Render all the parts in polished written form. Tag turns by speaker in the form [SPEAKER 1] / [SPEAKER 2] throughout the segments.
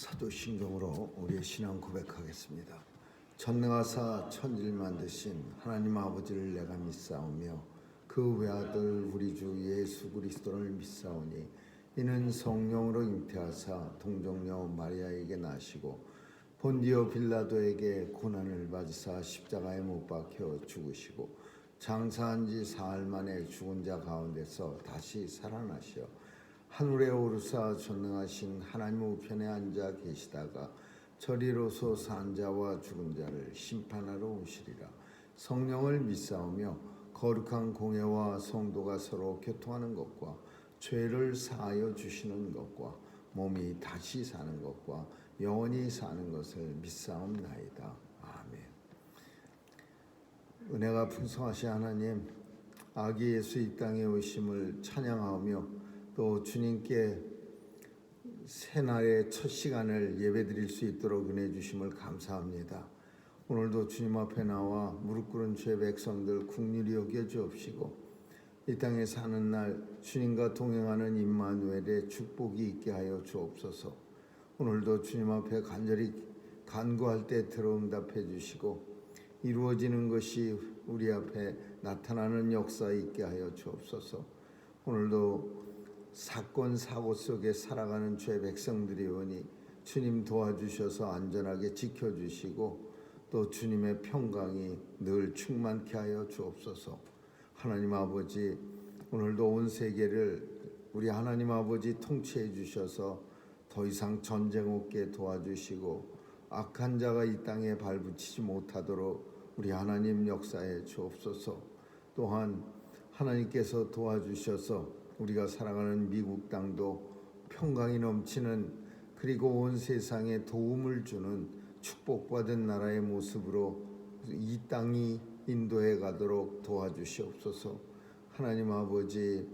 [SPEAKER 1] 사도신경으로 우리의 신앙 고백하겠습니다. 전능하사 천지를 만드신 하나님 아버지를 내가 믿사오며 그 외아들 우리 주 예수 그리스도를 믿사오니 이는 성령으로 잉태하사 동정녀 마리아에게 나시고 본디오 빌라도에게 고난을 받으사 십자가에 못 박혀 죽으시고 장사한 지 사흘 만에 죽은 자 가운데서 다시 살아나시어 하늘에 오르사 전능하신 하나님 우편에 앉아 계시다가 저리로서 산 자와 죽은 자를 심판하러 오시리라. 성령을 믿사오며 거룩한 공회와 성도가 서로 교통하는 것과 죄를 사하여 주시는 것과 몸이 다시 사는 것과 영원히 사는 것을 믿사옵나이다. 아멘. 은혜가 풍성하신 하나님, 아기 예수 이 땅에 오심을 찬양하며 또 주님께 새날의 첫 시간을 예배드릴 수 있도록 은혜 주심을 감사합니다. 오늘도 주님 앞에 나와 무릎 꿇은 주의 백성들 긍휼히 여겨 주옵시고 이 땅에 사는 날 주님과 동행하는 임마누엘의 축복이 있게 하여 주옵소서. 오늘도 주님 앞에 간절히 간구할 때 들어응답해 주시고 이루어지는 것이 우리 앞에 나타나는 역사 있게 하여 주옵소서. 오늘도 사건 사고 속에 살아가는 주의 백성들이 오니 주님 도와주셔서 안전하게 지켜주시고 또 주님의 평강이 늘 충만케 하여 주옵소서. 하나님 아버지, 오늘도 온 세계를 우리 하나님 아버지 통치해 주셔서 더 이상 전쟁 없게 도와주시고 악한 자가 이 땅에 발붙이지 못하도록 우리 하나님 역사해 주옵소서. 또한 하나님께서 도와주셔서 우리가 살아가는 미국 땅도 평강이 넘치는 그리고 온 세상에 도움을 주는 축복받은 나라의 모습으로 이 땅이 인도해 가도록 도와주시옵소서. 하나님 아버지,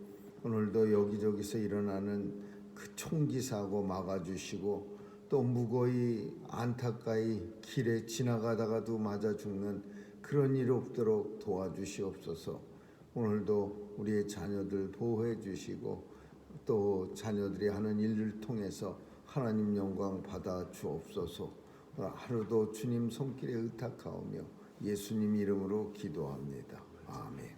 [SPEAKER 1] 오늘도 여기저기서 일어나는 그 총기 사고 막아주시고 또 무고히 안타까이 길에 지나가다가도 맞아 죽는 그런 일 없도록 도와주시옵소서. 오늘도 우리의 자녀들 보호해 주시고 또 자녀들이 하는 일을 통해서 하나님 영광 받아 주옵소서. 하루도 주님 손길에 의탁하오며 예수님 이름으로 기도합니다. 아멘.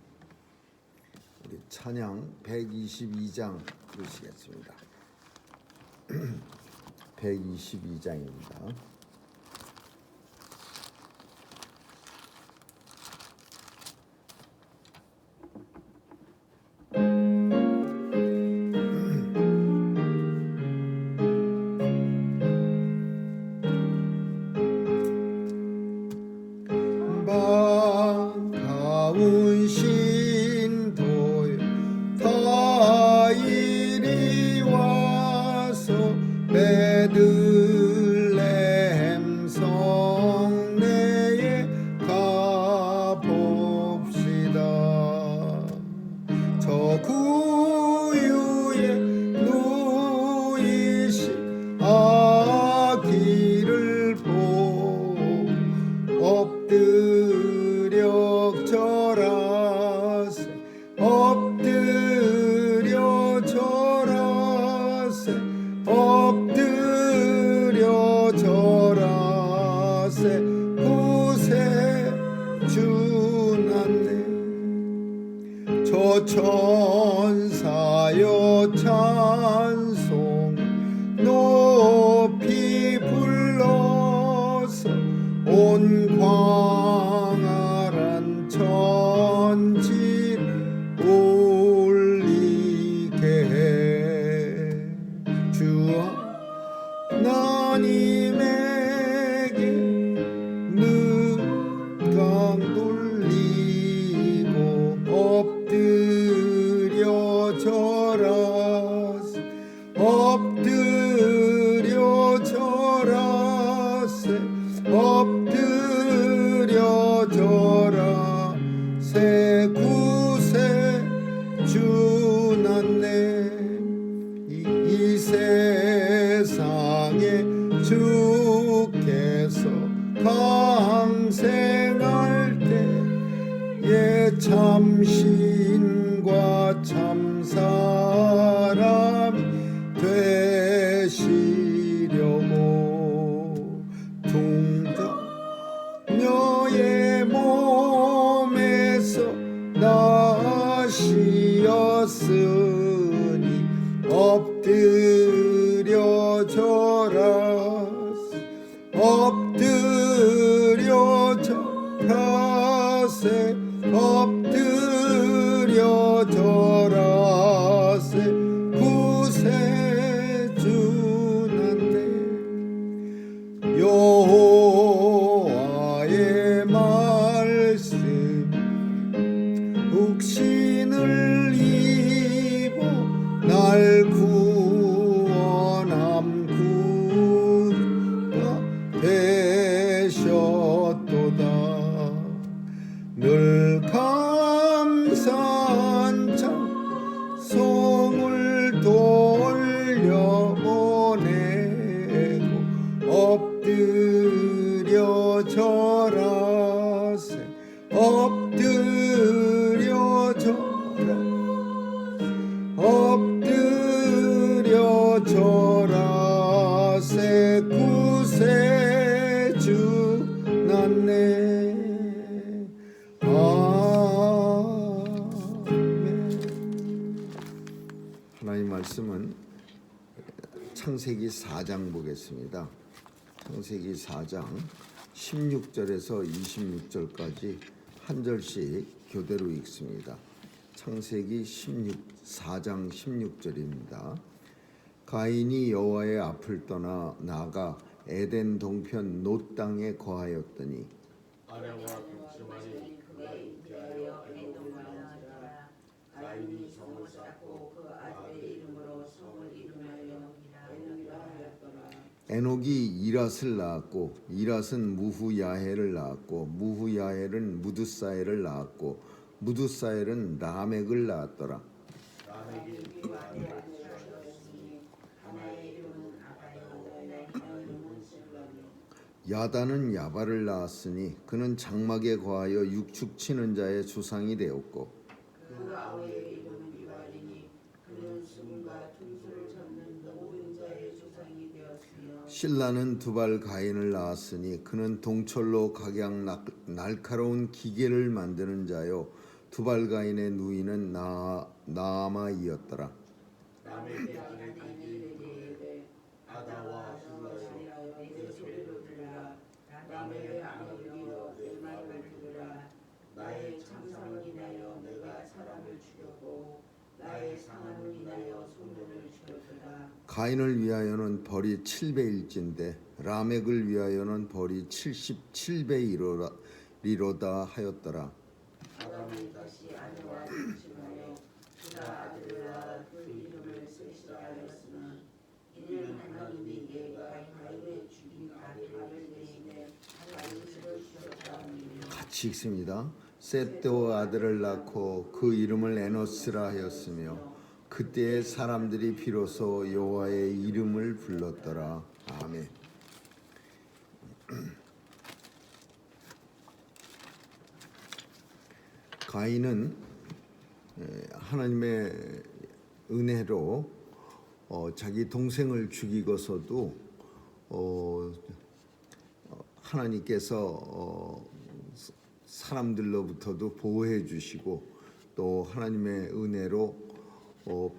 [SPEAKER 1] 우리 찬양 122장 부르시겠습니다. 122장입니다.
[SPEAKER 2] 반가운 신도여 다 이리 와서 베들레헴 성내에 가봅시다. 저 구유에 누이신 아기를 보고 엎드려 절하세 엎드려 절하세 엎드려 절하세 구세주났네. 저 천사여 찬송 높이 불러서 온 광활한 천지 울리게 해. 주 하나님에게 능강 돌리고 엎드려 절하세 엎드려 절하세 엎드려 절하세 구세주났네. 이 세상에 주께서 강생할 때에 참신과 참사람이 되시려고 내 구세주 났네. 아멘.
[SPEAKER 1] 하나님 말씀은 창세기 4장 보겠습니다. 창세기 4장 16절에서 26절까지 한 절씩 교대로 읽습니다. 창세기 4장 16절입니다. 가인이 여호와의 앞을 떠나 나아가 에덴 동편 놋 땅에 거하였더니
[SPEAKER 3] 아내와 동치만이 그가 잉태하여 에돔을 낳았더라. 가인이 성을 쌓고 그 아들의 이름으로 성을 이름하여 에녹이라 하였더라.
[SPEAKER 1] 에녹이 이랏을 낳았고 이랏은 무후야헬을 낳았고 무후야헬은 무드사엘을 낳았고 무드사엘은 라멕을 낳았더라.
[SPEAKER 3] 라멕이 그 아들을 낳았으니 하나의 이름은 아다요 하나의 이름은 실라며.
[SPEAKER 1] 야단은 야발을 낳았으니 그는 장막에 거하여 육축치는 자의 조상이 되었고
[SPEAKER 3] 그 아우의 이름은 이발이니 그는 숨과 퉁소를 잡는 모든 자의 조상이 되었으며.
[SPEAKER 1] 실라는 두발 가인을 낳았으니 그는 동철로 각양 날카로운 기계를 만드는 자요 두발 가인의 누이는 나아마이었더라.
[SPEAKER 3] 라멕의 아내들이 이르되 아다와 실라여 내 소리를 들으라. 라멕의 아내들이여 내 말을 들으라. 나의 참상을 인하여 내가 사람을 죽였고 나의 상함을 인하여 소년을 죽였도다.
[SPEAKER 1] 가인을 위하여는 벌이 7배일진데 라멕을 위하여는 벌이 77배이로다 하였더라.
[SPEAKER 3] 아담이 다시 아내와 동침하여 그가 아들을 낳아 그 이름을 셋이라 하였으나 이는 하나님이 얘가 가인의 죽인 아들을 대신에 가인을 죽였다 함이며.
[SPEAKER 1] 같이 읽습니다. 셋도 아들을 낳고 그 이름을 에노스라 하였으며 그때의 사람들이 비로소 여호와의 이름을 불렀더라. 아멘. 가인은 하나님의 은혜로 자기 동생을 죽이고서도 하나님께서 사람들로부터도 보호해 주시고 또 하나님의 은혜로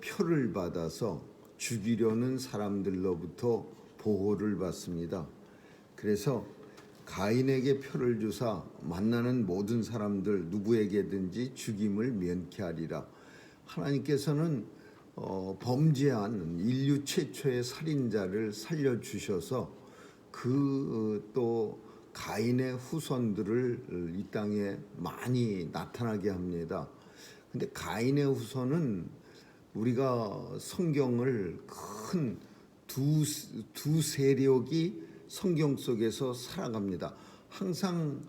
[SPEAKER 1] 표를 받아서 죽이려는 사람들로부터 보호를 받습니다. 그래서 가인에게 표를 주사 만나는 모든 사람들 누구에게든지 죽임을 면케하리라. 하나님께서는 범죄한 인류 최초의 살인자를 살려주셔서 그 또 가인의 후손들을 이 땅에 많이 나타나게 합니다. 근데 가인의 후손은 우리가 성경을 큰 두 세력이 성경 속에서 살아갑니다. 항상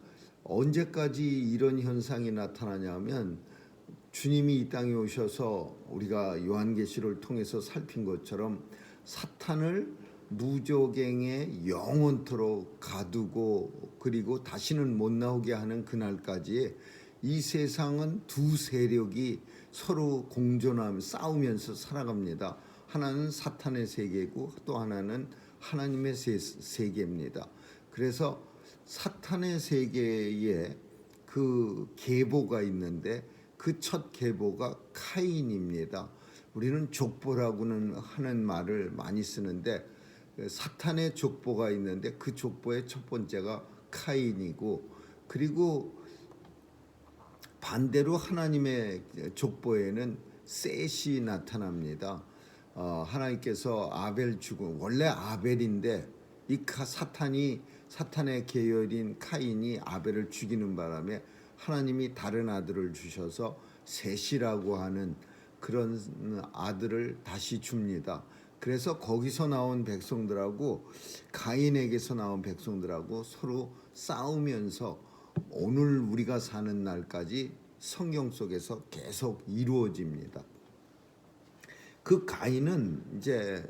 [SPEAKER 1] 언제까지 이런 현상이 나타나냐면 주님이 이 땅에 오셔서 우리가 요한계시를 통해서 살핀 것처럼 사탄을 무저갱에 영원토록 가두고 그리고 다시는 못 나오게 하는 그날까지 이 세상은 두 세력이 서로 공존하며 싸우면서 살아갑니다. 하나는 사탄의 세계고 또 하나는 하나님의 세계입니다. 그래서 사탄의 세계에 그 계보가 있는데 그 첫 계보가 카인입니다. 우리는 족보라고는 하는 말을 많이 쓰는데 사탄의 족보가 있는데 그 족보의 첫 번째가 카인이고 그리고 반대로 하나님의 족보에는 셋이 나타납니다. 하나님께서 아벨 죽음 원래 아벨인데 이 사탄의 계열인 카인이 아벨을 죽이는 바람에 하나님이 다른 아들을 주셔서 셋이라고 하는 그런 아들을 다시 줍니다. 그래서 거기서 나온 백성들하고 가인에게서 나온 백성들하고 서로 싸우면서 오늘 우리가 사는 날까지 성경 속에서 계속 이루어집니다. 그 가인은 이제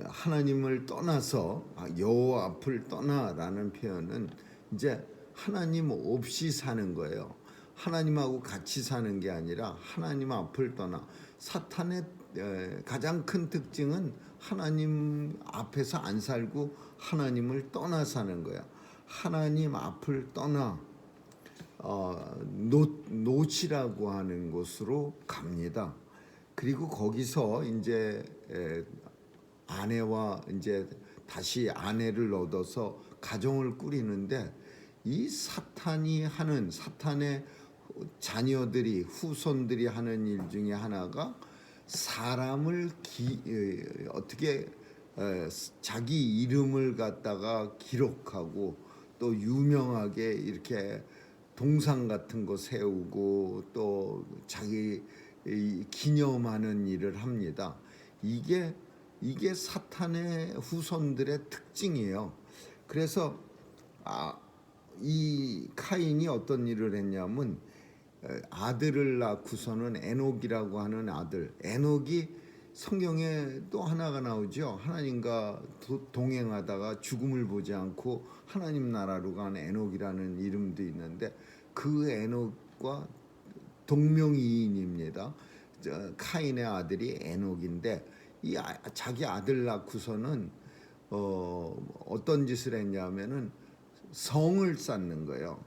[SPEAKER 1] 하나님을 떠나서 여호와 앞을 떠나라는 표현은 이제 하나님 없이 사는 거예요. 하나님하고 같이 사는 게 아니라 하나님 앞을 떠나. 사탄의 가장 큰 특징은 하나님 앞에서 안 살고 하나님을 떠나 사는 거야. 하나님 앞을 떠나 노치라고 하는 곳으로 갑니다. 그리고 거기서 이제 아내와 이제 다시 아내를 얻어서 가정을 꾸리는데, 이 사탄의 자녀들이, 후손들이 하는 일 중에 하나가 사람을 어떻게 자기 이름을 갖다가 기록하고 또 유명하게 이렇게 동상 같은 거 세우고 또 자기 기념하는 일을 합니다. 이게 사탄의 후손들의 특징이에요. 그래서 이 카인이 어떤 일을 했냐면, 아들을 낳고서는 에녹이라고 하는 아들, 에녹이 성경에 또 하나가 나오죠. 하나님과 동행하다가 죽음을 보지 않고 하나님 나라로 간 에녹이라는 이름도 있는데, 그 에녹과 동명이인입니다. 카인의 아들이 에녹인데, 이 자기 아들 낳고서는 어떤 짓을 했냐면은 성을 쌓는 거예요.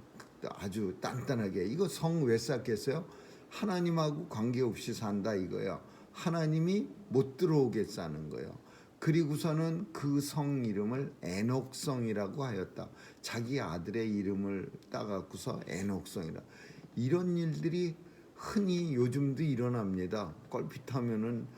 [SPEAKER 1] 아주 단단하게. 이거 성 왜 쌓겠어요? 하나님하고 관계없이 산다 이거예요. 하나님이 못 들어오게 쌓는 거예요. 그리고서는 그 성 이름을 에녹성이라고 하였다. 자기 아들의 이름을 따갖고서 에녹성이라. 이런 일들이 흔히 요즘도 일어납니다. 껄핏하면은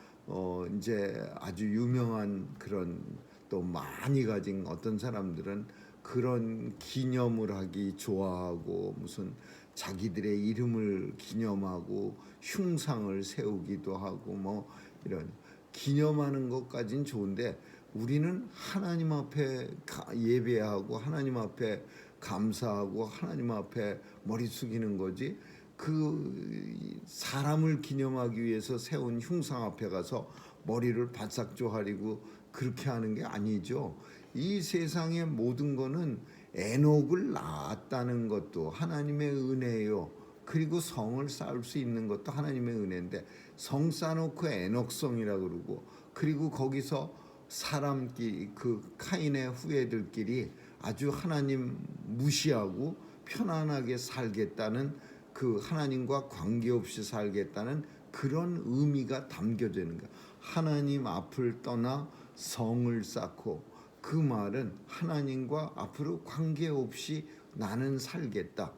[SPEAKER 1] 이제 아주 유명한 그런 또 많이 가진 어떤 사람들은 그런 기념을 하기 좋아하고 무슨 자기들의 이름을 기념하고 흉상을 세우기도 하고 뭐 이런 기념하는 것까진 좋은데, 우리는 하나님 앞에 예배하고 하나님 앞에 감사하고 하나님 앞에 머리 숙이는 거지, 그 사람을 기념하기 위해서 세운 흉상 앞에 가서 머리를 바싹 조아리고 그렇게 하는 게 아니죠. 이 세상의 모든 거는 에녹을 낳았다는 것도 하나님의 은혜요. 그리고 성을 쌓을 수 있는 것도 하나님의 은혜인데, 성 쌓아놓고 에녹성이라고 그러고, 그리고 거기서 사람끼리, 그 카인의 후예들끼리 아주 하나님 무시하고 편안하게 살겠다는, 그 하나님과 관계없이 살겠다는 그런 의미가 담겨져 있는 거야. 하나님 앞을 떠나 성을 쌓고, 그 말은 하나님과 앞으로 관계없이 나는 살겠다.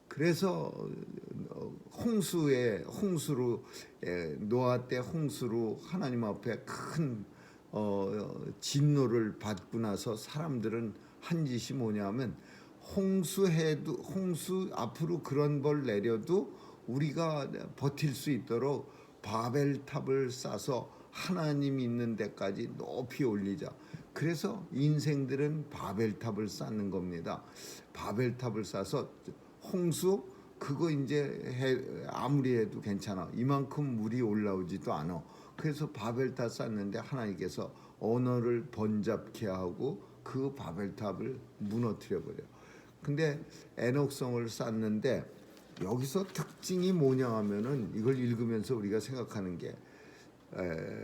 [SPEAKER 1] 그래서 노아 때 홍수로 하나님 앞에 큰 진노를 받고 나서 사람들은 한 짓이 뭐냐면, 홍수 앞으로 그런 벌 내려도 우리가 버틸 수 있도록 바벨탑을 쌓아서 하나님 있는 데까지 높이 올리자. 그래서 인생들은 바벨탑을 쌓는 겁니다. 바벨탑을 쌓아서 홍수 그거 이제 아무리 해도 괜찮아. 이만큼 물이 올라오지도 않아. 그래서 바벨탑 쌓는데 하나님께서 언어를 번잡케 하고 그 바벨탑을 무너뜨려 버려. 근데 에녹성을 쌓는데 여기서 특징이 뭐냐 하면은, 이걸 읽으면서 우리가 생각하는 게,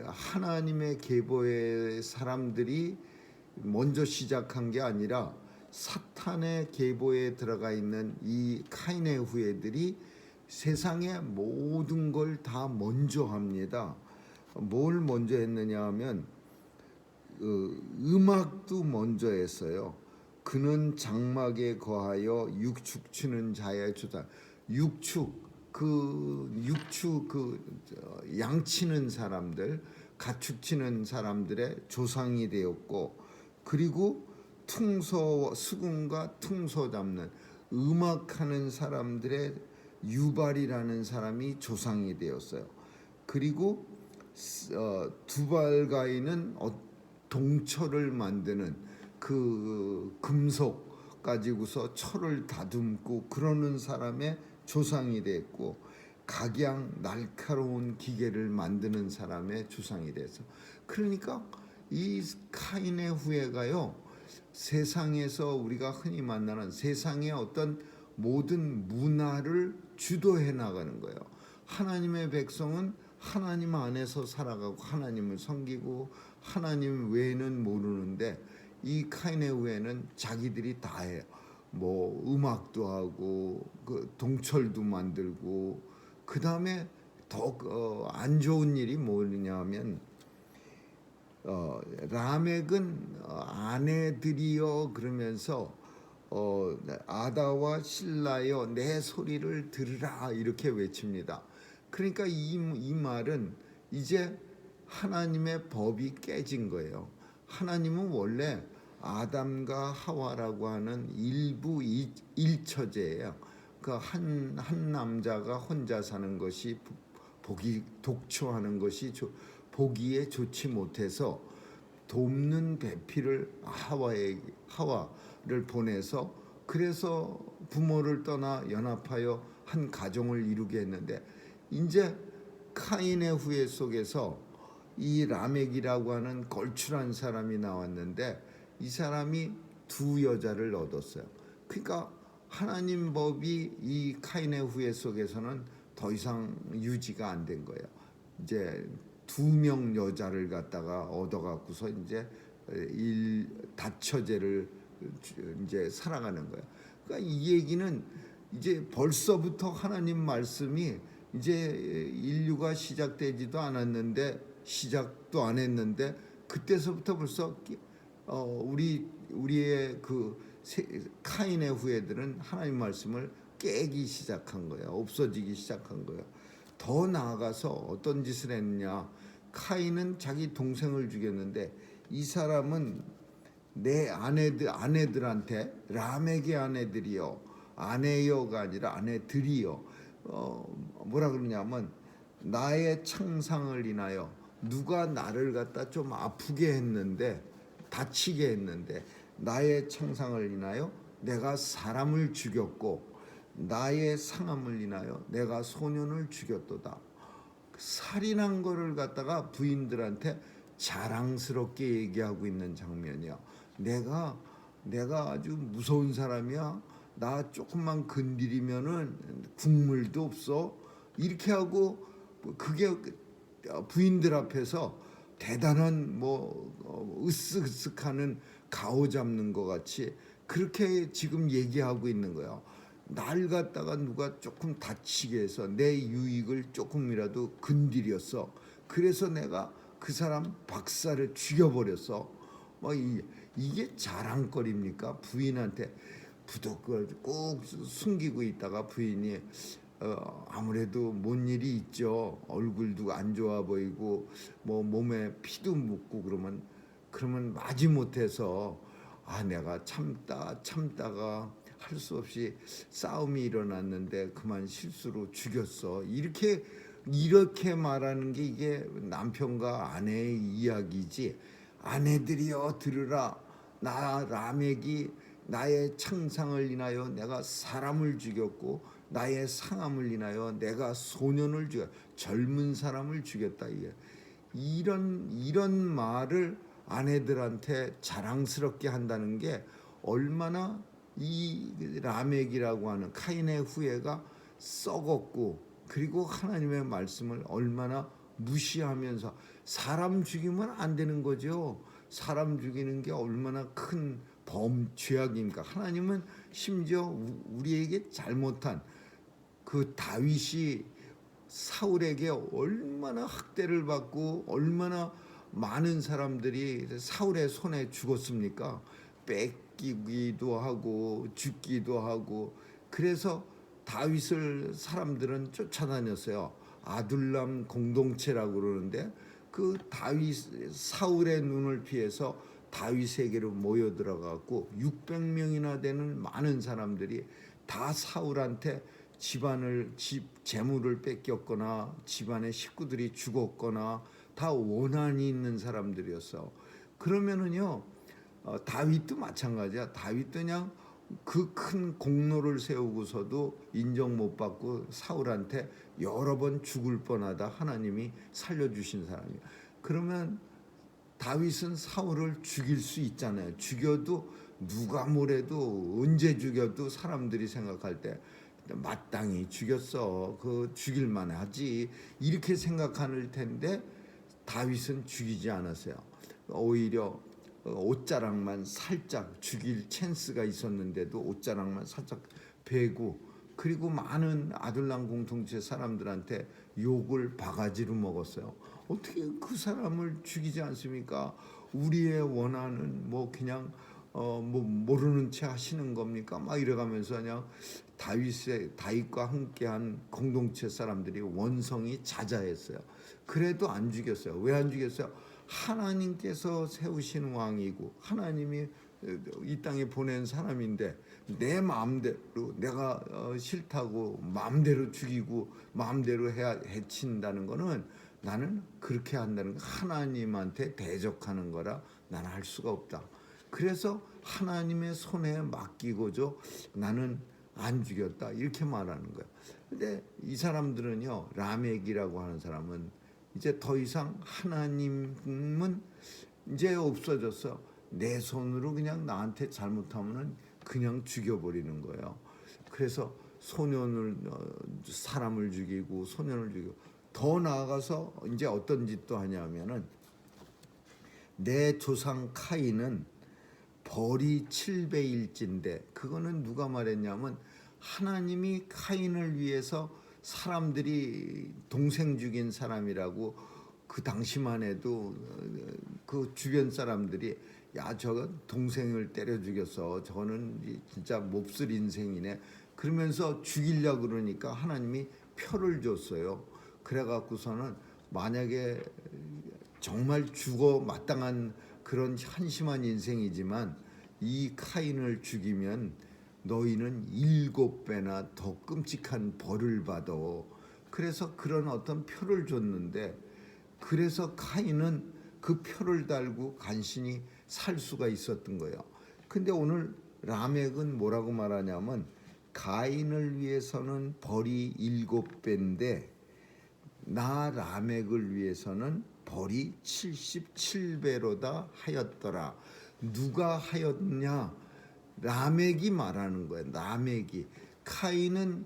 [SPEAKER 1] 하나님의 계보의 사람들이 먼저 시작한 게 아니라 사탄의 계보에 들어가 있는 이 카인의 후예들이 세상의 모든 걸 다 먼저 합니다. 뭘 먼저 했느냐 하면 음악도 먼저 했어요. 그는 장막에 거하여 육축 치는 자의 조상. 육축 양치는 사람들, 가축 치는 사람들의 조상이 되었고, 그리고 수금과 퉁소 잡는 음악하는 사람들의 유발이라는 사람이 조상이 되었어요. 그리고 두발가인은 동철을 만드는 그 금속 가지고서 철을 다듬고 그러는 사람의 조상이 됐고, 각양 날카로운 기계를 만드는 사람의 조상이 돼서, 그러니까 이 카인의 후예가요, 세상에서 우리가 흔히 만나는 세상의 어떤 모든 문화를 주도해 나가는 거예요. 하나님의 백성은 하나님 안에서 살아가고 하나님을 섬기고 하나님 외에는 모르는데 이 카인의 후예는 자기들이 다 해요. 뭐 음악도 하고 그 동철도 만들고 그 다음에 더 안 좋은 일이 뭐냐면 라멕은 아내들이여 그러면서 아다와 실라여 내 소리를 들으라 이렇게 외칩니다. 그러니까 이 말은 이제 하나님의 법이 깨진 거예요. 하나님은 원래 아담과 하와라고 하는 일부 일처제예요. 그 한 남자가 혼자 사는 것이 보기 독초하는 것이 보기에 좋지 못해서 돕는 배필을 하와를 보내서 그래서 부모를 떠나 연합하여 한 가정을 이루게 했는데 이제 카인의 후예 속에서 이 라멕이라고 하는 걸출한 사람이 나왔는데 이 사람이 두 여자를 얻었어요. 그러니까 하나님 법이 이 카인의 후예 속에서는 더 이상 유지가 안 된 거예요. 이제 2명 여자를 갖다가 얻어갖고서 이제 다처제를 이제 살아가는 거예요. 그러니까 이 얘기는 이제 벌써부터 하나님 말씀이 이제 인류가 시작되지도 않았는데 시작도 안 했는데 그때서부터 벌써 우리의 그 카인의 후예들은 하나님 말씀을 깨기 시작한 거예요. 없어지기 시작한 거예요. 더 나아가서 어떤 짓을 했느냐? 카인은 자기 동생을 죽였는데 이 사람은 내 아내들한테 라멕의 아내들이요, 아내여가 아니라 아내들이요, 뭐라 그러냐면 나의 창상을 인하여 누가 나를 갖다 좀 아프게 했는데 다치게 했는데 나의 창상을 인하여 내가 사람을 죽였고 나의 상함을 인하여 내가 소년을 죽였도다. 살인한 거를 갖다가 부인들한테 자랑스럽게 얘기하고 있는 장면이야. 내가 아주 무서운 사람이야. 나 조금만 건드리면은 국물도 없어. 이렇게 하고 그게 부인들 앞에서 대단한 으쓱으쓱하는 가오 잡는 것 같이 그렇게 지금 얘기하고 있는 거야. 날 갖다가 누가 조금 다치게 해서 내 유익을 조금이라도 건드렸어. 그래서 내가 그 사람 박사를 죽여버렸어. 이게 자랑거리입니까? 부인한테 부득을 꼭 숨기고 있다가 부인이 아무래도 뭔 일이 있죠. 얼굴도 안 좋아 보이고 몸에 피도 묻고 그러면 마지못해서 내가 참다가 할 수 없이 싸움이 일어났는데 그만 실수로 죽였어. 이렇게 말하는 게 이게 남편과 아내의 이야기지. 아내들이여 들으라. 나 라멕이 나의 창상을 인하여 내가 사람을 죽였고 나의 상함을 인하여 내가 소년을 죽였, 젊은 사람을 죽였다. 이런 말을 아내들한테 자랑스럽게 한다는 게 얼마나 이 라멕이라고 하는 카인의 후예가 썩었고 그리고 하나님의 말씀을 얼마나 무시하면서 사람 죽이면 안 되는 거죠. 사람 죽이는 게 얼마나 큰 죄악입니까? 하나님은 심지어 우리에게 잘못한 그 다윗이 사울에게 얼마나 학대를 받고 얼마나 많은 사람들이 사울의 손에 죽었습니까? 뺏기기도 하고 죽기도 하고 그래서 다윗을 사람들은 쫓아다녔어요. 아둘람 공동체라고 그러는데 그 사울의 눈을 피해서 다윗에게로 모여 들어가고 600명이나 되는 많은 사람들이 다 사울한테 재물을 뺏겼거나 집안의 식구들이 죽었거나 다 원한이 있는 사람들이었어. 그러면은요 다윗도 마찬가지야. 다윗도 그냥 그 큰 공로를 세우고서도 인정 못 받고 사울한테 여러 번 죽을 뻔하다 하나님이 살려주신 사람이야. 그러면 다윗은 사울을 죽일 수 있잖아요. 죽여도 누가 뭐래도 언제 죽여도 사람들이 생각할 때 마땅히 죽였어. 그 죽일만 하지. 이렇게 생각할 텐데 다윗은 죽이지 않았어요. 오히려 옷자락만 살짝 죽일 찬스가 있었는데도 옷자락만 살짝 베고, 그리고 많은 아둘람 공동체 사람들한테 욕을 바가지로 먹었어요. 어떻게 그 사람을 죽이지 않습니까? 우리의 원한은 뭐 그냥 뭐 모르는 채 하시는 겁니까? 막 이래가면서 그냥 다윗과 함께한 공동체 사람들이 원성이 자자했어요. 그래도 안 죽였어요. 왜 안 죽였어요? 하나님께서 세우신 왕이고 하나님이 이 땅에 보낸 사람인데 내 마음대로 내가 싫다고 마음대로 죽이고 마음대로 해친다는 거는 나는 그렇게 한다는 거 하나님한테 대적하는 거라 나는 할 수가 없다. 그래서 하나님의 손에 맡기고죠 나는 안 죽였다 이렇게 말하는 거예요. 근데 이 사람들은요, 라멕이라고 하는 사람은 이제 더 이상 하나님은 이제 없어졌어. 내 손으로 그냥 나한테 잘못하면은 그냥 죽여버리는 거예요. 그래서 사람을 죽이고 소년을 죽이고, 더 나아가서 이제 어떤 짓도 하냐면은 내 조상 카인은 벌이 7배일진데, 그거는 누가 말했냐면 하나님이 카인을 위해서 사람들이 동생 죽인 사람이라고 그 당시만 해도 그 주변 사람들이 야 저건 동생을 때려 죽였어, 저거는 진짜 몹쓸 인생이네 그러면서 죽이려고 그러니까 하나님이 표를 줬어요. 그래갖고서는 만약에 정말 죽어 마땅한 그런 한심한 인생이지만 이 카인을 죽이면 너희는 7배나 더 끔찍한 벌을 받아. 그래서 그런 어떤 표를 줬는데, 그래서 카인은 그 표를 달고 간신히 살 수가 있었던 거예요. 근데 오늘 라멕은 뭐라고 말하냐면 가인을 위해서는 벌이 7배인데 나 라멕을 위해서는 벌이 77배로다 하였더라. 누가 하였냐? 라멕이 말하는 거예요. 라멕이. 카인은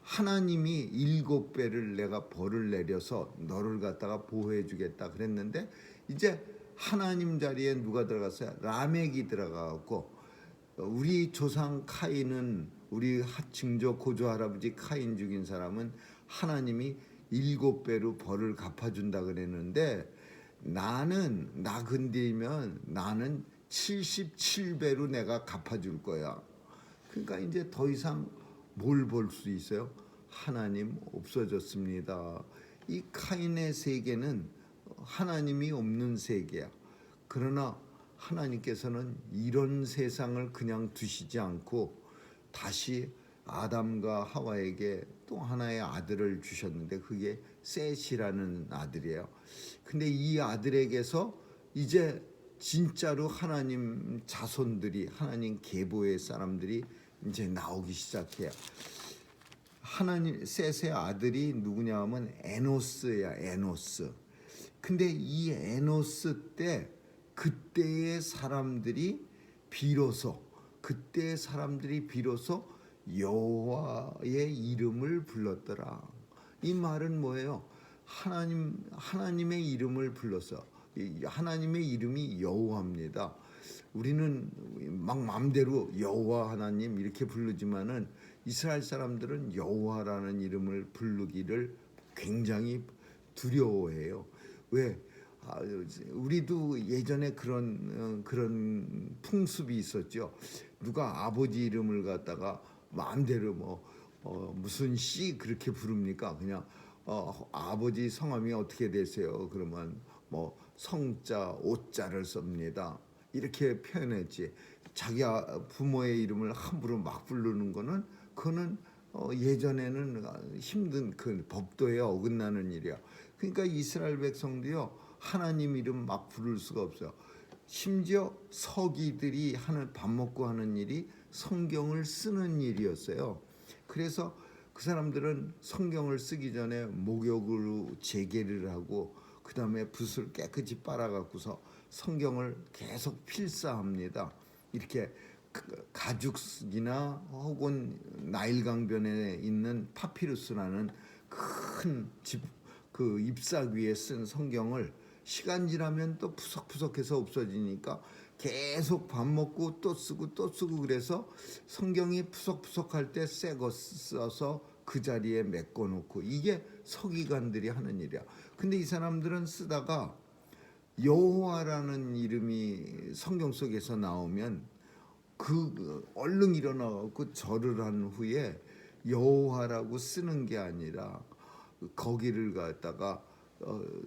[SPEAKER 1] 하나님이 7배를 내가 벌을 내려서 너를 갖다가 보호해 주겠다 그랬는데, 이제 하나님 자리에 누가 들어갔어요? 라멕이 들어가고, 우리 조상 카인은, 우리 증조 고조 할아버지 카인 죽인 사람은 하나님이 7배로 벌을 갚아준다 그랬는데, 나는 나 건드리면 나는 77배로 내가 갚아줄 거야. 그러니까 이제 더 이상 뭘 볼 수 있어요? 하나님 없어졌습니다. 이 카인의 세계는 하나님이 없는 세계야. 그러나 하나님께서는 이런 세상을 그냥 두시지 않고 다시 아담과 하와에게 또 하나의 아들을 주셨는데 그게 셋이라는 아들이에요. 근데 이 아들에게서 이제 진짜로 하나님 자손들이, 하나님 계보의 사람들이 이제 나오기 시작해요. 하나님 셋의 아들이 누구냐 하면 에노스야, 에노스. 근데 이 에노스 때 그때의 사람들이 비로소 여호와의 이름을 불렀더라. 이 말은 뭐예요? 하나님의 이름을 불렀어. 하나님의 이름이 여호와입니다. 우리는 막 마음대로 여호와 하나님 이렇게 부르지만은 이스라엘 사람들은 여호와라는 이름을 부르기를 굉장히 두려워해요. 왜? 우리도 예전에 그런 풍습이 있었죠. 누가 아버지 이름을 갖다가 마음대로 무슨 씨 그렇게 부릅니까? 그냥 아버지 성함이 어떻게 되세요? 그러면 성자, 오자를 씁니다. 이렇게 표현했지. 자기 부모의 이름을 함부로 막 부르는 그거는 예전에는 힘든 그 법도에 어긋나는 일이야. 그러니까 이스라엘 백성도요 하나님 이름 막 부를 수가 없어요. 심지어 서기들이 밥 먹고 하는 일이 성경을 쓰는 일이었어요. 그래서 그 사람들은 성경을 쓰기 전에 목욕으로 재개를 하고 그 다음에 붓을 깨끗이 빨아갖고서 성경을 계속 필사합니다. 이렇게 가죽이나 혹은 나일강변에 있는 파피루스라는 큰 그 잎사귀 위에 쓴 성경을 시간 지나면 또 푸석푸석해서 없어지니까 계속 밥 먹고 또 쓰고 또 쓰고 그래서 성경이 푸석푸석할 때 새 거 써서 그 자리에 메꿔놓고 이게 서기관들이 하는 일이야. 근데 이 사람들은 쓰다가 여호와라는 이름이 성경 속에서 나오면 얼른 일어나고 절을 한 후에 여호와라고 쓰는 게 아니라 거기를 갖다가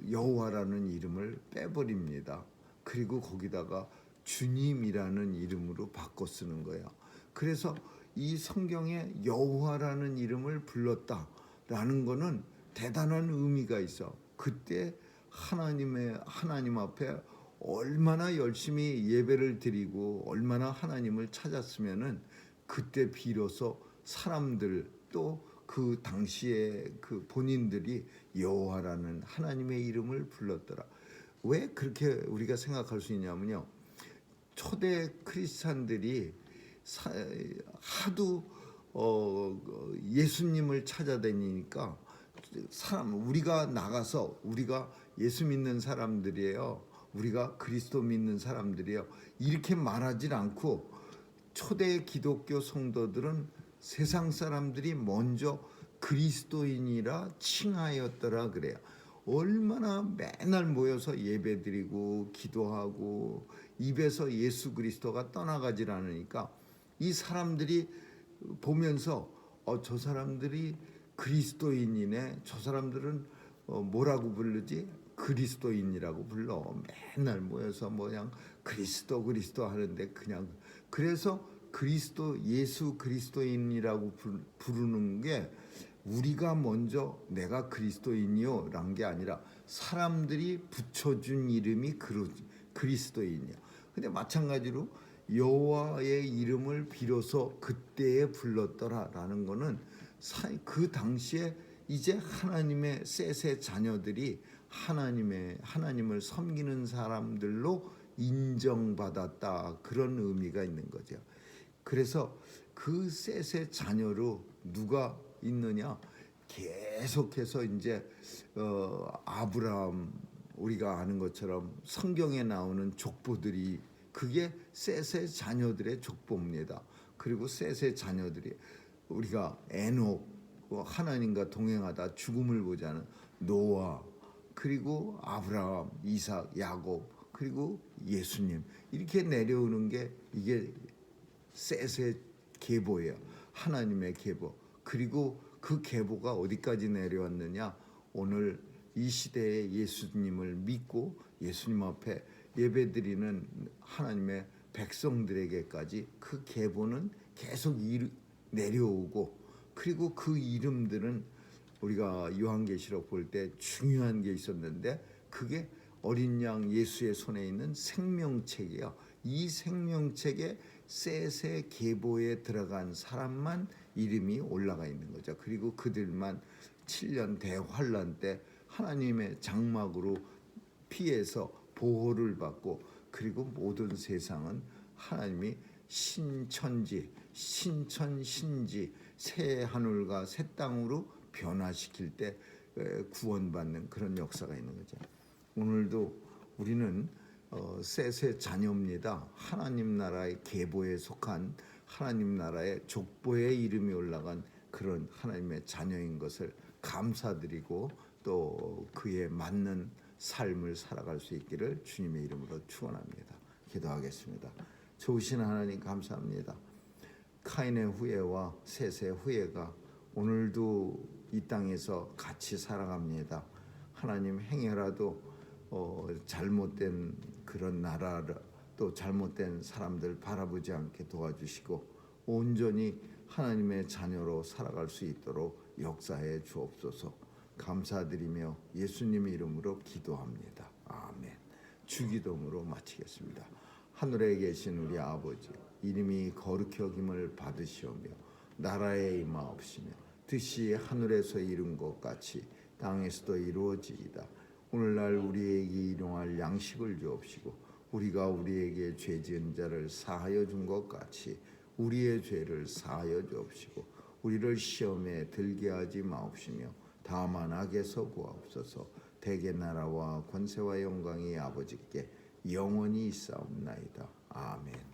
[SPEAKER 1] 여호와라는 이름을 빼버립니다. 그리고 거기다가 주님이라는 이름으로 바꿔 쓰는 거예요. 그래서 이 성경에 여호와라는 이름을 불렀다라는 거는 대단한 의미가 있어. 그때 하나님 앞에 얼마나 열심히 예배를 드리고 얼마나 하나님을 찾았으면은 그때 비로소 사람들 또 그 당시에 그 본인들이 여호와라는 하나님의 이름을 불렀더라. 왜 그렇게 우리가 생각할 수 있냐면요. 초대 크리스찬들이 하도 예수님을 찾아다니니까 우리가 나가서 우리가 예수 믿는 사람들이에요. 우리가 그리스도 믿는 사람들이에요. 이렇게 말하지 않고 초대 기독교 성도들은 세상 사람들이 먼저 그리스도인이라 칭하였더라 그래요. 얼마나 맨날 모여서 예배드리고 기도하고 입에서 예수 그리스도가 떠나가질 않으니까 이 사람들이 보면서 저 사람들이 그리스도인이네. 저 사람들은 뭐라고 부르지? 그리스도인이라고 불러. 맨날 모여서 그냥 그리스도 하는데 그냥 그래서 예수 그리스도인이라고 부르는 게 우리가 먼저 내가 그리스도인이요 라는 게 아니라 사람들이 붙여준 이름이 그리스도인이야. 근데 마찬가지로 여호와의 이름을 비로소 그때에 불렀더라라는 거는 그 당시에 이제 하나님의 셋의 자녀들이 하나님을 섬기는 사람들로 인정받았다, 그런 의미가 있는 거죠. 그래서 그 셋의 자녀로 누가 있느냐? 계속해서 이제 아브라함, 우리가 아는 것처럼 성경에 나오는 족보들이 그게 셋의 자녀들의 족보입니다. 그리고 셋의 자녀들이 우리가 에녹, 하나님과 동행하다 죽음을 보자는 노아, 그리고 아브라함, 이삭, 야곱, 그리고 예수님, 이렇게 내려오는 게 이게 셋의 계보예요. 하나님의 계보. 그리고 그 계보가 어디까지 내려왔느냐? 오늘 이 시대에 예수님을 믿고 예수님 앞에 예배드리는 하나님의 백성들에게까지 그 계보는 계속 내려오고, 그리고 그 이름들은 우리가 요한계시록 볼 때 중요한 게 있었는데 그게 어린 양 예수의 손에 있는 생명책이에요. 이 생명책에 셋의 계보에 들어간 사람만 이름이 올라가 있는 거죠. 그리고 그들만 7년 대환란 때 하나님의 장막으로 피해서 보호를 받고, 그리고 모든 세상은 하나님이 신천지, 신천신지, 새 하늘과 새 땅으로 변화시킬 때 구원받는 그런 역사가 있는 거죠. 오늘도 우리는 셋의 자녀입니다. 하나님 나라의 계보에 속한 하나님 나라의 족보에 이름이 올라간 그런 하나님의 자녀인 것을 감사드리고 또 그에 맞는 삶을 살아갈 수 있기를 주님의 이름으로 축원합니다. 기도하겠습니다. 좋으신 하나님 감사합니다. 카인의 후예와 셋의 후예가 오늘도 이 땅에서 같이 살아갑니다. 하나님, 행여라도 잘못된 그런 나라를 또 잘못된 사람들 바라보지 않게 도와주시고 온전히 하나님의 자녀로 살아갈 수 있도록 역사해 주옵소서. 감사드리며 예수님의 이름으로 기도합니다. 아멘. 주기도문으로 마치겠습니다. 하늘에 계신 우리 아버지, 이름이 거룩히 여김을 받으시오며 나라에 임하옵시며 뜻이 하늘에서 이룬 것 같이 땅에서도 이루어지이다. 오늘날 우리에게 일용할 양식을 주옵시고 우리가 우리에게 죄 지은 자를 사하여 준 것 같이 우리의 죄를 사하여 주옵시고 우리를 시험에 들게 하지 마옵시며 다만 악에서 구하옵소서. 대개 나라와 권세와 영광이 아버지께 영원히 있사옵나이다. 아멘.